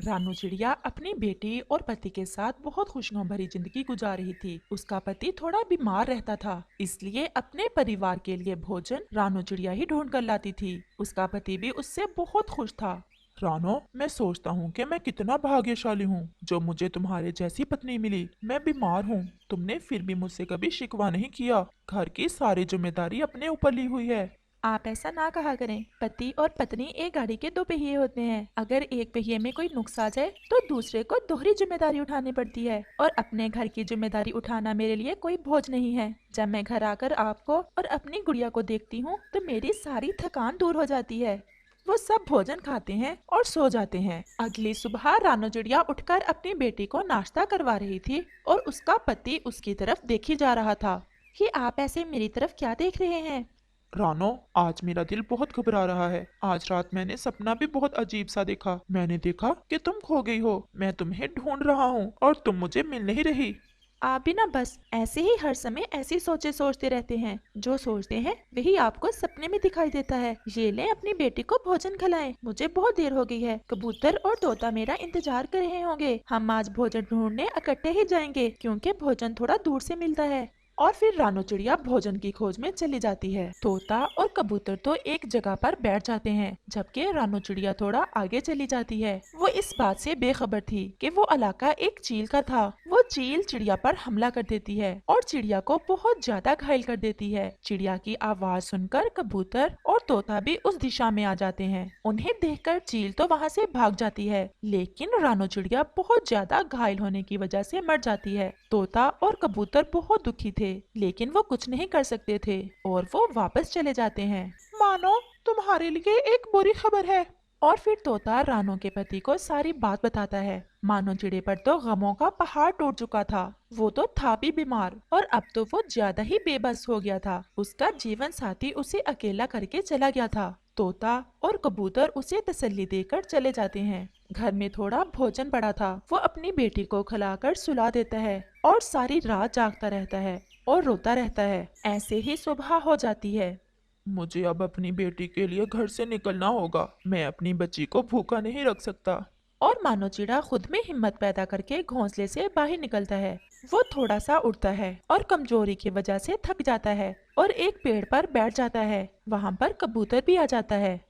रानू चिड़िया अपनी बेटी और पति के साथ बहुत खुशियों भरी जिंदगी गुजार रही थी। उसका पति थोड़ा बीमार रहता था, इसलिए अपने परिवार के लिए भोजन रानू चिड़िया ही ढूंढ कर लाती थी। उसका पति भी उससे बहुत खुश था। रानो, मैं सोचता हूँ कि मैं कितना भाग्यशाली हूँ जो मुझे तुम्हारे जैसी पत्नी मिली। मैं बीमार हूँ, तुमने फिर भी मुझसे कभी शिकवा नहीं किया। घर की सारी जिम्मेदारी अपने ऊपर ली हुई है। आप ऐसा ना कहा करें। पति और पत्नी एक गाड़ी के दो पहिए होते हैं। अगर एक पहिए में कोई नुक्स आ जाए तो दूसरे को दोहरी जिम्मेदारी उठानी पड़ती है। और अपने घर की जिम्मेदारी उठाना मेरे लिए कोई बोझ नहीं है। जब मैं घर आकर आपको और अपनी गुड़िया को देखती हूँ तो मेरी सारी थकान दूर हो जाती है। वो सब भोजन खाते हैं और सो जाते हैं। अगली सुबह रानू चिड़िया उठकर अपनी बेटी को नाश्ता करवा रही थी और उसका पति उसकी तरफ देखी जा रहा था। कि आप ऐसे मेरी तरफ क्या देख रहे हैं? रानो, आज मेरा दिल बहुत घबरा रहा है। आज रात मैंने सपना भी बहुत अजीब सा देखा। मैंने देखा कि तुम खो गई हो। मैं तुम्हें ढूंढ रहा हूँ और तुम मुझे मिल नहीं रही। आप भी ना बस ऐसे ही हर समय ऐसी सोचे सोचते रहते हैं। जो सोचते हैं वही आपको सपने में दिखाई देता है। ये ले अपनी बेटी को भोजन खिलाएं। मुझे बहुत देर हो गई है। कबूतर और तोता मेरा इंतजार कर रहे होंगे। हम आज भोजन ढूंढने इकट्ठे ही जाएंगे क्योंकि भोजन थोड़ा दूर से मिलता है। और फिर रानू चिड़िया भोजन की खोज में चली जाती है। तोता और कबूतर तो एक जगह पर बैठ जाते हैं, जबकि रानू चिड़िया थोड़ा आगे चली जाती है। वो इस बात से बेखबर थी कि वो इलाका एक चील का था। वो चील चिड़िया पर हमला कर देती है और चिड़िया को बहुत ज्यादा घायल कर देती है। चिड़िया की आवाज सुनकर कबूतर और तोता भी उस दिशा में आ जाते हैं। उन्हें देखकर चील तो वहाँ से भाग जाती है, लेकिन रानू चिड़िया बहुत ज्यादा घायल होने की वजह से मर जाती है। तोता और कबूतर बहुत दुखी थे, लेकिन वो कुछ नहीं कर सकते थे और वो वापस चले जाते हैं। मानो, तुम्हारे लिए एक बुरी खबर है। और फिर तोता रानू के पति को सारी बात बताता है। मानो चिड़े पर तो गमों का पहाड़ टूट चुका था। वो तो था भी बीमार और अब तो वो ज्यादा ही बेबस हो गया था। उसका जीवन साथी उसे अकेला करके चला गया था। तोता और कबूतर उसे तसल्ली देकर चले जाते हैं। घर में थोड़ा भोजन पड़ा था, वो अपनी बेटी को खिलाकर सुला देता है और सारी रात जागता रहता है और रोता रहता है। ऐसे ही सुबह हो जाती है। मुझे अब अपनी बेटी के लिए घर से निकलना होगा। मैं अपनी बच्ची को भूखा नहीं रख सकता। और मानो चिड़ा खुद में हिम्मत पैदा करके घोंसले से बाहर निकलता है। वो थोड़ा सा उड़ता है और कमजोरी की वजह से थक जाता है और एक पेड़ पर बैठ जाता है। वहाँ पर कबूतर भी आ जाता है।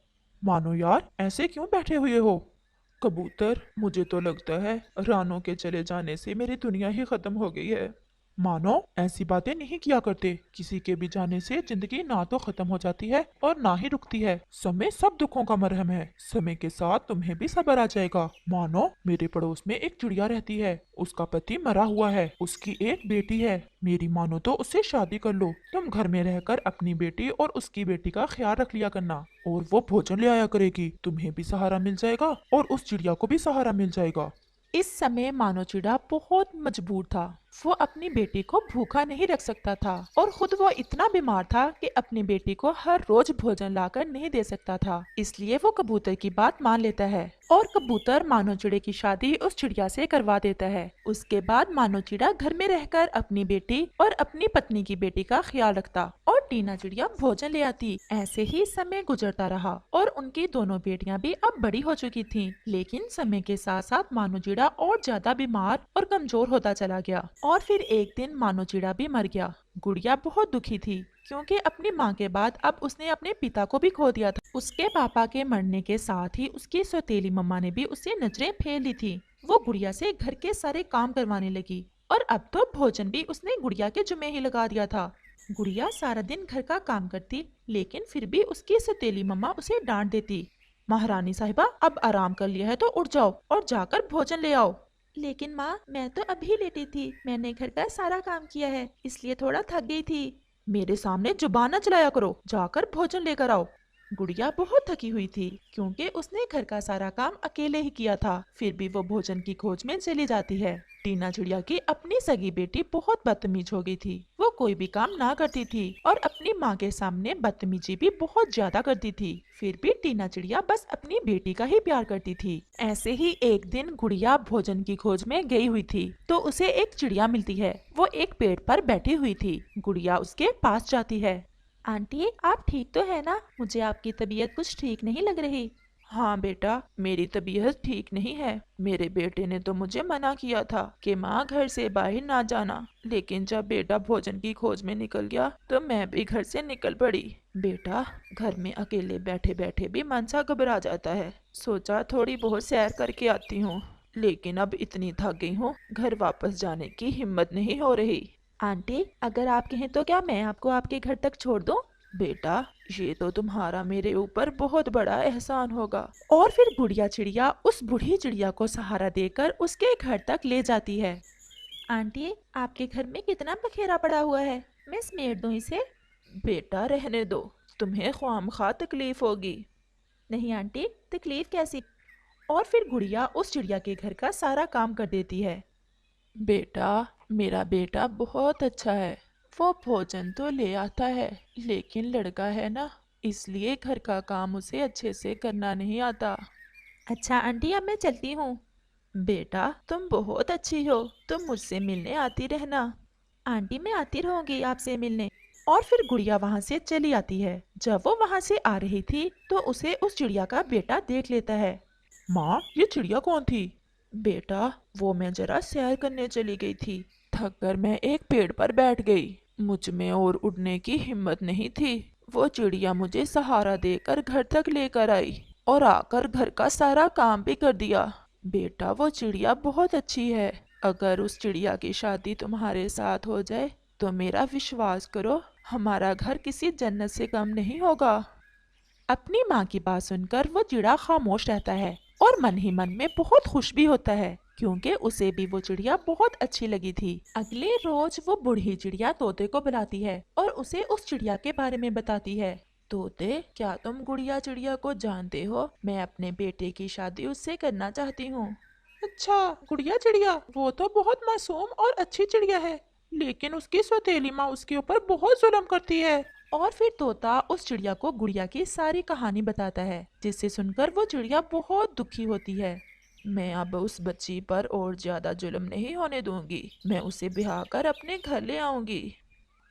मानो यार, ऐसे क्यों बैठे हुए हो? कबूतर, मुझे तो लगता है रानो के चले जाने से मेरी दुनिया ही खत्म हो गई है। मानो, ऐसी बातें नहीं किया करते। किसी के भी जाने से जिंदगी ना तो खत्म हो जाती है और ना ही रुकती है। समय सब दुखों का मरहम है। समय के साथ तुम्हें भी सब्र आ जाएगा। मानो, मेरे पड़ोस में एक चिड़िया रहती है। उसका पति मरा हुआ है। उसकी एक बेटी है। मेरी मानो तो उससे शादी कर लो। तुम घर में रहकर अपनी बेटी और उसकी बेटी का ख्याल रख लिया करना और वो भोजन ले आया करेगी। तुम्हें भी सहारा मिल जाएगा और उस चिड़िया को भी सहारा मिल जाएगा। इस समय मानो चिड़ा बहुत मजबूर था। वो अपनी बेटी को भूखा नहीं रख सकता था और खुद वो इतना बीमार था कि अपनी बेटी को हर रोज भोजन लाकर नहीं दे सकता था। इसलिए वो कबूतर की बात मान लेता है और कबूतर मानो चिड़े की शादी उस चिड़िया से करवा देता है। उसके बाद मानो चिड़ा घर में रहकर अपनी बेटी और अपनी पत्नी की बेटी का ख्याल रखता और टीना चिड़िया भोजन ले आती। ऐसे ही समय गुजरता रहा और उनकी दोनों बेटियां भी अब बड़ी हो चुकी थीं। लेकिन समय के साथ साथ मानो चिड़ा और ज्यादा बीमार और कमजोर होता चला गया और फिर एक दिन मानो चिड़ा भी मर गया। गुड़िया बहुत दुखी थी क्योंकि अपनी माँ के बाद अब उसने अपने पिता को भी खो दिया था। उसके पापा के मरने के साथ ही उसकी सौतेली मम्मा ने भी उसे नजरें फेर ली थी। वो गुड़िया से घर के सारे काम करवाने लगी और अब तो भोजन भी उसने गुड़िया के जुम्मे ही लगा दिया था। गुड़िया सारा दिन घर का काम करती, लेकिन फिर भी उसकी सौतेली मम्मा उसे डांट देती। महारानी साहिबा, अब आराम कर लिया है तो उठ जाओ और जाकर भोजन ले आओ। लेकिन माँ, मैं तो अभी लेटी थी। मैंने घर का सारा काम किया है, इसलिए थोड़ा थक गई थी। मेरे सामने जुबान न चलाया करो, जाकर भोजन लेकर आओ। गुड़िया बहुत थकी हुई थी क्योंकि उसने घर का सारा काम अकेले ही किया था। फिर भी वो भोजन की खोज में चली जाती है। टीना चिड़िया की अपनी सगी बेटी बहुत बदतमीज हो गई थी। वो कोई भी काम ना करती थी और अपनी माँ के सामने बदतमीजी भी बहुत ज्यादा करती थी। फिर भी टीना चिड़िया बस अपनी बेटी का ही प्यार करती थी। ऐसे ही एक दिन गुड़िया भोजन की खोज में गई हुई थी तो उसे एक चिड़िया मिलती है। वो एक पेड़ पर बैठी हुई थी। गुड़िया उसके पास जाती है। आंटी, आप ठीक तो है ना? मुझे आपकी तबीयत कुछ ठीक नहीं लग रही। हाँ बेटा, मेरी तबीयत ठीक नहीं है। मेरे बेटे ने तो मुझे मना किया था कि माँ घर से बाहर ना जाना, लेकिन जब बेटा भोजन की खोज में निकल गया तो मैं भी घर से निकल पड़ी। बेटा, घर में अकेले बैठे बैठे भी मन सा घबरा जाता है। सोचा थोड़ी बहुत सैर करके आती हूँ, लेकिन अब इतनी थक गई हूँ, घर वापस जाने की हिम्मत नहीं हो रही। आंटी, अगर आप कहें तो क्या मैं आपको आपके घर तक छोड़ दूं? बेटा, ये तो तुम्हारा मेरे ऊपर बहुत बड़ा एहसान होगा। और फिर गुड़िया चिड़िया उस बूढ़ी चिड़िया को सहारा देकर उसके घर तक ले जाती है। आंटी, आपके घर में कितना बखेरा पड़ा हुआ है, मैं समेट दूं इसे? बेटा रहने दो, तुम्हें ख्वामखा तकलीफ होगी। नहीं आंटी, तकलीफ कैसी? और फिर गुड़िया उस चिड़िया के घर का सारा काम कर देती है। बेटा, मेरा बेटा बहुत अच्छा है। वो भोजन तो ले आता है, लेकिन लड़का है ना, इसलिए घर का काम उसे अच्छे से करना नहीं आता। अच्छा आंटी, अब मैं चलती हूँ। बेटा, तुम बहुत अच्छी हो, तुम मुझसे मिलने आती रहना। आंटी, मैं आती रहूंगी आपसे मिलने। और फिर गुड़िया वहां से चली आती है। जब वो वहां से आ रही थी तो उसे उस चिड़िया का बेटा देख लेता है। माँ, ये चिड़िया कौन थी? बेटा, वो मैं जरा सैर करने चली गई थी। थक कर मैं एक पेड़ पर बैठ गई। मुझ में और उड़ने की हिम्मत नहीं थी। वो चिड़िया मुझे सहारा देकर घर तक लेकर आई और आकर घर का सारा काम भी कर दिया। बेटा, वो चिड़िया बहुत अच्छी है। अगर उस चिड़िया की शादी तुम्हारे साथ हो जाए तो मेरा विश्वास करो, हमारा घर किसी जन्नत से कम नहीं होगा। अपनी माँ की बात सुनकर वो चिड़ा खामोश रहता है और मन ही मन में बहुत खुश भी होता है, क्योंकि उसे भी वो चिड़िया बहुत अच्छी लगी थी। अगले रोज वो बूढ़ी चिड़िया तोते को बुलाती है और उसे उस चिड़िया के बारे में बताती है। तोते, क्या तुम गुड़िया चिड़िया को जानते हो? मैं अपने बेटे की शादी उससे करना चाहती हूँ। अच्छा, गुड़िया चिड़िया, वो तो बहुत मासूम और अच्छी चिड़िया है, लेकिन उसकी सौतेली माँ उसके ऊपर बहुत जुल्म करती है। और फिर तोता उस चिड़िया को गुड़िया की सारी कहानी बताता है, जिसे सुनकर वो चिड़िया बहुत दुखी होती है। मैं अब उस बच्ची पर और ज्यादा जुल्म नहीं होने दूंगी। मैं उसे ब्याह कर अपने घर ले आऊंगी।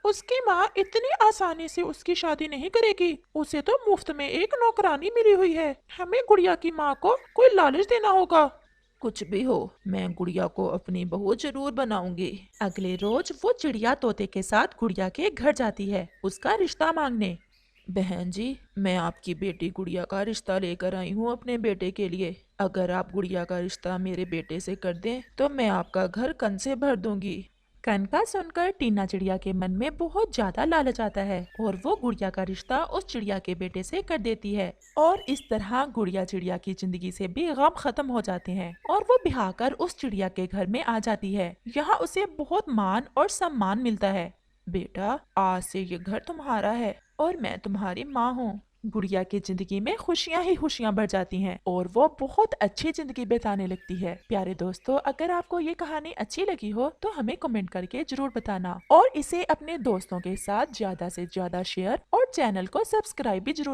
उसकी माँ इतनी आसानी से उसकी शादी नहीं करेगी। उसे तो मुफ्त में एक नौकरानी मिली हुई है। हमें गुड़िया की माँ को कोई लालच देना होगा। कुछ भी हो, मैं गुड़िया को अपनी बहू जरूर बनाऊंगी। अगले रोज वो चिड़िया तोते के साथ गुड़िया के घर जाती है उसका रिश्ता मांगने। बहन जी, मैं आपकी बेटी गुड़िया का रिश्ता लेकर आई हूँ अपने बेटे के लिए। अगर आप गुड़िया का रिश्ता मेरे बेटे से कर दें तो मैं आपका घर कन से भर दूंगी। कन का सुनकर टीना चिड़िया के मन में बहुत ज्यादा लालच आता है और वो गुड़िया का रिश्ता उस चिड़िया के बेटे से कर देती है। और इस तरह गुड़िया चिड़िया की जिंदगी से भी गम खत्म हो जाते हैं और वो ब्याह कर उस चिड़िया के घर में आ जाती है। यहाँ उसे बहुत मान और सम्मान मिलता है। बेटा, आज से ये घर तुम्हारा है और मैं तुम्हारी माँ हूँ। गुड़िया की जिंदगी में खुशियाँ ही खुशियाँ बढ़ जाती हैं और वो बहुत अच्छी जिंदगी बिताने लगती है। प्यारे दोस्तों, अगर आपको ये कहानी अच्छी लगी हो तो हमें कमेंट करके जरूर बताना और इसे अपने दोस्तों के साथ ज्यादा से ज्यादा शेयर और चैनल को सब्सक्राइब भी जरूर